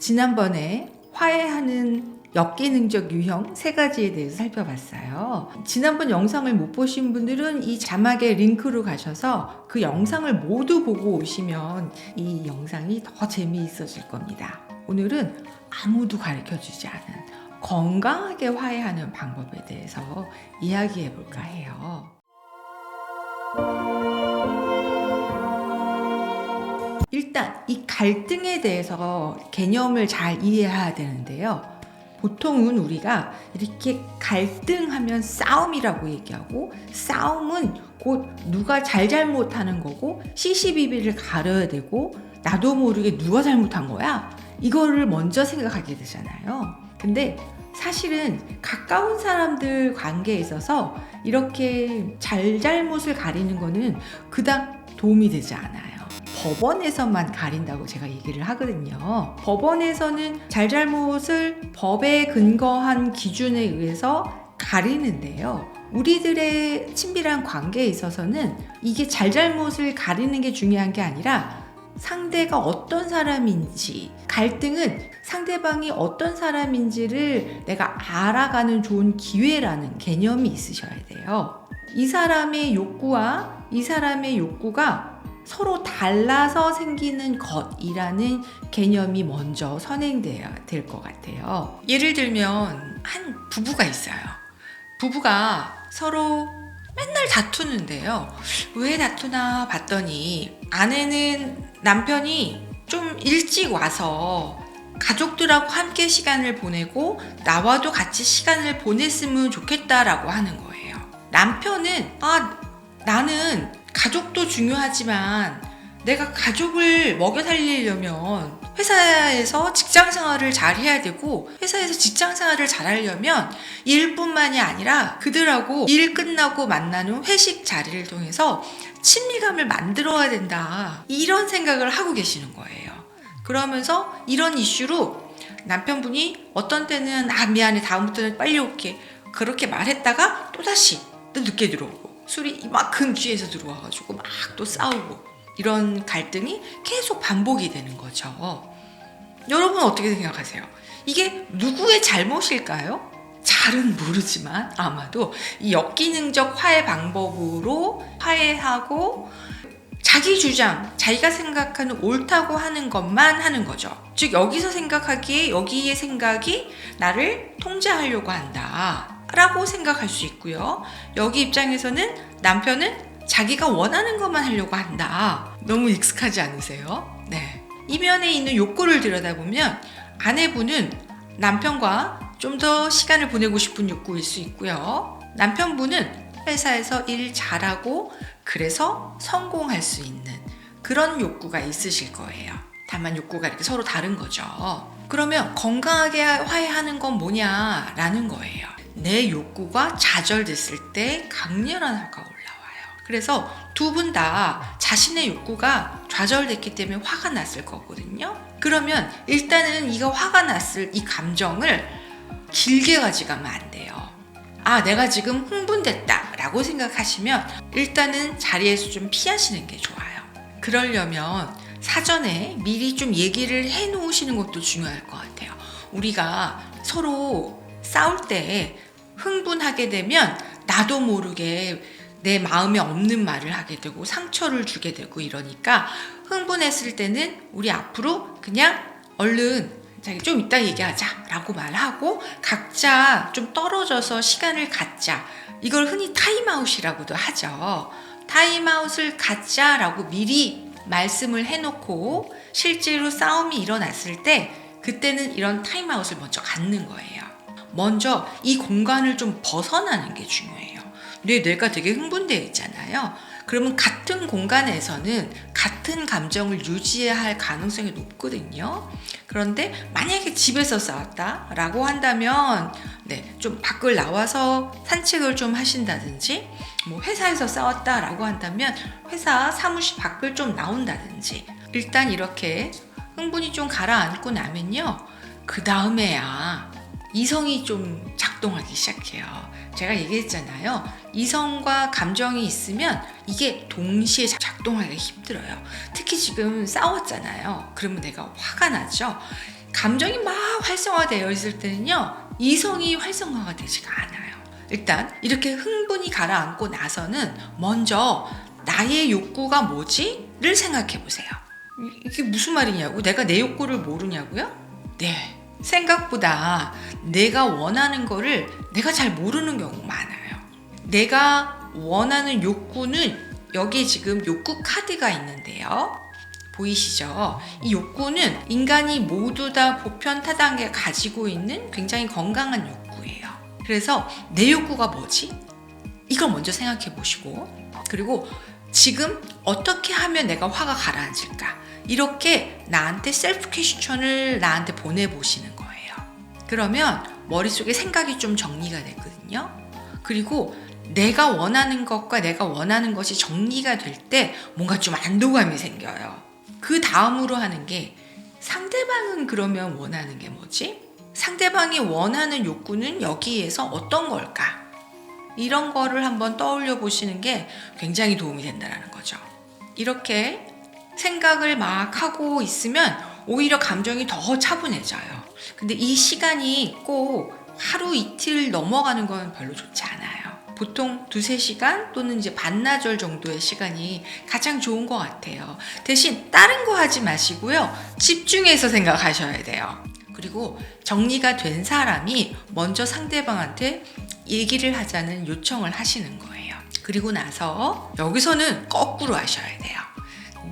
지난번에 화해하는 역기능적 유형 3가지에 대해서 살펴봤어요. 지난번 영상을 못 보신 분들은 이 자막에 링크로 가셔서 그 영상을 모두 보고 오시면 이 영상이 더 재미있어질 겁니다. 오늘은 아무도 가르쳐주지 않은 건강하게 화해하는 방법에 대해서 이야기해 볼까 해요. 일단 이 갈등에 대해서 개념을 잘 이해해야 되는데요. 보통은 우리가 이렇게 갈등하면 싸움이라고 얘기하고, 싸움은 곧 누가 잘못하는 거고 시시비비를 가려야 되고, 나도 모르게 누가 잘못한 거야? 이거를 먼저 생각하게 되잖아요. 근데 사실은 가까운 사람들 관계에 있어서 이렇게 잘못을 가리는 거는 그닥 도움이 되지 않아요. 법원에서만 가린다고 제가 얘기를 하거든요. 법원에서는 잘잘못을 법에 근거한 기준에 의해서 가리는데요. 우리들의 친밀한 관계에 있어서는 이게 잘잘못을 가리는 게 중요한 게 아니라 상대가 어떤 사람인지, 갈등은 상대방이 어떤 사람인지를 내가 알아가는 좋은 기회라는 개념이 있으셔야 돼요. 이 사람의 욕구와 이 사람의 욕구가 서로 달라서 생기는 것이라는 개념이 먼저 선행돼야 될 것 같아요. 예를 들면 한 부부가 있어요. 부부가 서로 맨날 다투는데요. 왜 다투나 봤더니 아내는 남편이 좀 일찍 와서 가족들하고 함께 시간을 보내고 나와도 같이 시간을 보냈으면 좋겠다라고 하는 거예요. 남편은 나는 가족도 중요하지만 내가 가족을 먹여 살리려면 회사에서 직장 생활을 잘 해야 되고, 회사에서 직장 생활을 잘 하려면 일뿐만이 아니라 그들하고 일 끝나고 만나는 회식 자리를 통해서 친밀감을 만들어야 된다, 이런 생각을 하고 계시는 거예요. 그러면서 이런 이슈로 남편분이 어떤 때는 미안해, 다음부터는 빨리 올게, 그렇게 말했다가 또다시 또 늦게 들어오고, 술이 이만큼 취해서 들어와가지고 막 또 싸우고, 이런 갈등이 계속 반복이 되는 거죠. 여러분 어떻게 생각하세요? 이게 누구의 잘못일까요? 잘은 모르지만 아마도 이 역기능적 화해 방법으로 화해하고 자기 주장, 자기가 생각하는 옳다고 하는 것만 하는 거죠. 즉 여기서 생각하기에 여기의 생각이 나를 통제하려고 한다 라고 생각할 수 있고요. 여기 입장에서는 남편은 자기가 원하는 것만 하려고 한다. 너무 익숙하지 않으세요? 네. 이면에 있는 욕구를 들여다보면 아내분은 남편과 좀 더 시간을 보내고 싶은 욕구일 수 있고요. 남편분은 회사에서 일 잘하고 그래서 성공할 수 있는 그런 욕구가 있으실 거예요. 다만 욕구가 이렇게 서로 다른 거죠. 그러면 건강하게 화해하는 건 뭐냐라는 거예요. 내 욕구가 좌절됐을 때 강렬한 화가 올라와요. 그래서 두 분 다 자신의 욕구가 좌절됐기 때문에 화가 났을 거거든요. 그러면 일단은 이거 화가 났을 이 감정을 길게 가져가면 안 돼요. 내가 지금 흥분됐다 라고 생각하시면 일단은 자리에서 좀 피하시는 게 좋아요. 그러려면 사전에 미리 좀 얘기를 해 놓으시는 것도 중요할 것 같아요. 우리가 서로 싸울 때 흥분하게 되면 나도 모르게 내 마음에 없는 말을 하게 되고 상처를 주게 되고, 이러니까 흥분했을 때는 우리 앞으로 그냥 얼른 좀 이따 얘기하자 라고 말하고 각자 좀 떨어져서 시간을 갖자, 이걸 흔히 타임아웃이라고도 하죠. 타임아웃을 갖자라고 미리 말씀을 해놓고 실제로 싸움이 일어났을 때 그때는 이런 타임아웃을 먼저 갖는 거예요. 먼저 이 공간을 좀 벗어나는 게 중요해요. 뇌가 되게 흥분되어 있잖아요. 그러면 같은 공간에서는 같은 감정을 유지해야 할 가능성이 높거든요. 그런데 만약에 집에서 싸웠다라고 한다면 좀 밖을 나와서 산책을 좀 하신다든지, 회사에서 싸웠다라고 한다면 회사 사무실 밖을 좀 나온다든지, 일단 이렇게 흥분이 좀 가라앉고 나면요, 그 다음에야 이성이 좀 작동하기 시작해요. 제가 얘기했잖아요. 이성과 감정이 있으면 이게 동시에 작동하기가 힘들어요. 특히 지금 싸웠잖아요. 그러면 내가 화가 나죠. 감정이 막 활성화되어 있을 때는요, 이성이 활성화가 되지가 않아요. 일단 이렇게 흥분이 가라앉고 나서는 먼저 나의 욕구가 뭐지? 를 생각해 보세요. 이게 무슨 말이냐고? 내가 내 욕구를 모르냐고요? 네. 생각보다 내가 원하는 거를 내가 잘 모르는 경우가 많아요. 내가 원하는 욕구는 여기 지금 욕구 카드가 있는데요. 보이시죠? 이 욕구는 인간이 모두 다 보편타당하게 가지고 있는 굉장히 건강한 욕구예요. 그래서 내 욕구가 뭐지? 이걸 먼저 생각해 보시고, 그리고 지금 어떻게 하면 내가 화가 가라앉을까? 이렇게 나한테 셀프 퀘스천을 나한테 보내보시는 거예요. 그러면 머릿속에 생각이 좀 정리가 되거든요. 그리고 내가 원하는 것과 내가 원하는 것이 정리가 될 때 뭔가 좀 안도감이 생겨요. 그 다음으로 하는 게, 상대방은 그러면 원하는 게 뭐지? 상대방이 원하는 욕구는 여기에서 어떤 걸까? 이런 거를 한번 떠올려 보시는 게 굉장히 도움이 된다는 거죠. 이렇게 생각을 막 하고 있으면 오히려 감정이 더 차분해져요. 근데 이 시간이 꼭 하루 이틀 넘어가는 건 별로 좋지 않아요. 보통 2-3시간 또는 이제 반나절 정도의 시간이 가장 좋은 것 같아요. 대신 다른 거 하지 마시고요. 집중해서 생각하셔야 돼요. 그리고 정리가 된 사람이 먼저 상대방한테 얘기를 하자는 요청을 하시는 거예요. 그리고 나서 여기서는 거꾸로 하셔야 돼요.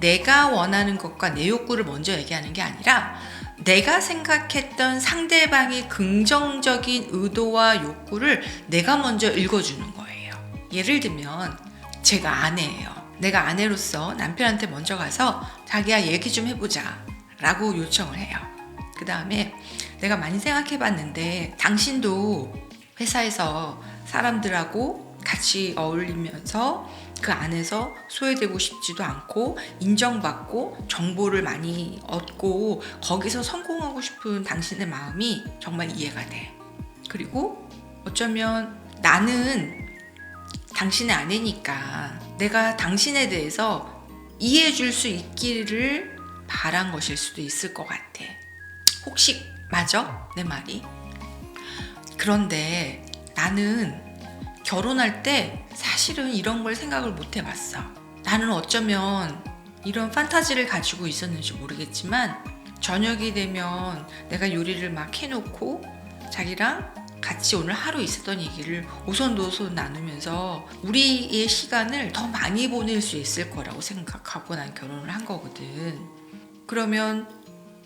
내가 원하는 것과 내 욕구를 먼저 얘기하는 게 아니라 내가 생각했던 상대방의 긍정적인 의도와 욕구를 내가 먼저 읽어주는 거예요. 예를 들면 제가 아내예요. 내가 아내로서 남편한테 먼저 가서 자기야 얘기 좀 해보자 라고 요청을 해요. 그 다음에 내가 많이 생각해 봤는데 당신도 회사에서 사람들하고 같이 어울리면서 그 안에서 소외되고 싶지도 않고 인정받고 정보를 많이 얻고 거기서 성공하고 싶은 당신의 마음이 정말 이해가 돼. 그리고 어쩌면 나는 당신의 아내니까 내가 당신에 대해서 이해해 줄 수 있기를 바란 것일 수도 있을 것 같아. 혹시 맞아? 내 말이? 그런데 나는 결혼할 때 사실은 이런 걸 생각을 못 해봤어. 나는 어쩌면 이런 판타지를 가지고 있었는지 모르겠지만 저녁이 되면 내가 요리를 막 해놓고 자기랑 같이 오늘 하루 있었던 얘기를 오손도손 나누면서 우리의 시간을 더 많이 보낼 수 있을 거라고 생각하고 난 결혼을 한 거거든. 그러면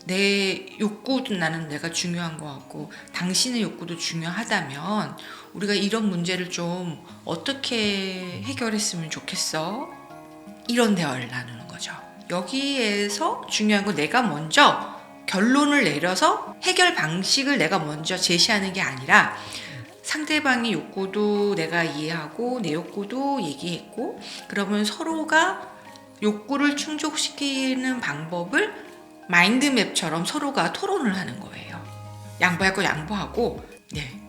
내 욕구도 나는 내가 중요한 것 같고 당신의 욕구도 중요하다면 우리가 이런 문제를 좀 어떻게 해결했으면 좋겠어? 이런 대화를 나누는 거죠. 여기에서 중요한 건 내가 먼저 결론을 내려서 해결 방식을 내가 먼저 제시하는 게 아니라 상대방의 욕구도 내가 이해하고 내 욕구도 얘기했고 그러면 서로가 욕구를 충족시키는 방법을 마인드맵처럼 서로가 토론을 하는 거예요. 양보할 거 양보하고. 네,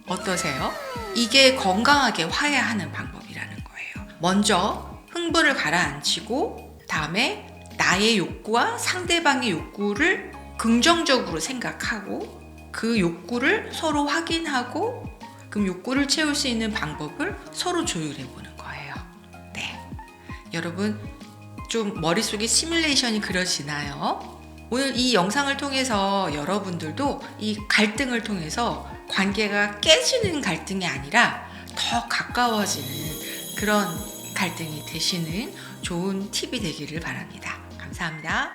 어떠세요? 이게 건강하게 화해하는 방법이라는 거예요. 먼저 흥분을 가라앉히고 다음에 나의 욕구와 상대방의 욕구를 긍정적으로 생각하고 그 욕구를 서로 확인하고 그럼 욕구를 채울 수 있는 방법을 서로 조율해 보는 거예요. 네, 여러분 좀 머릿속에 시뮬레이션이 그려지나요? 오늘 이 영상을 통해서 여러분들도 이 갈등을 통해서 관계가 깨지는 갈등이 아니라 더 가까워지는 그런 갈등이 되시는 좋은 팁이 되기를 바랍니다. 감사합니다.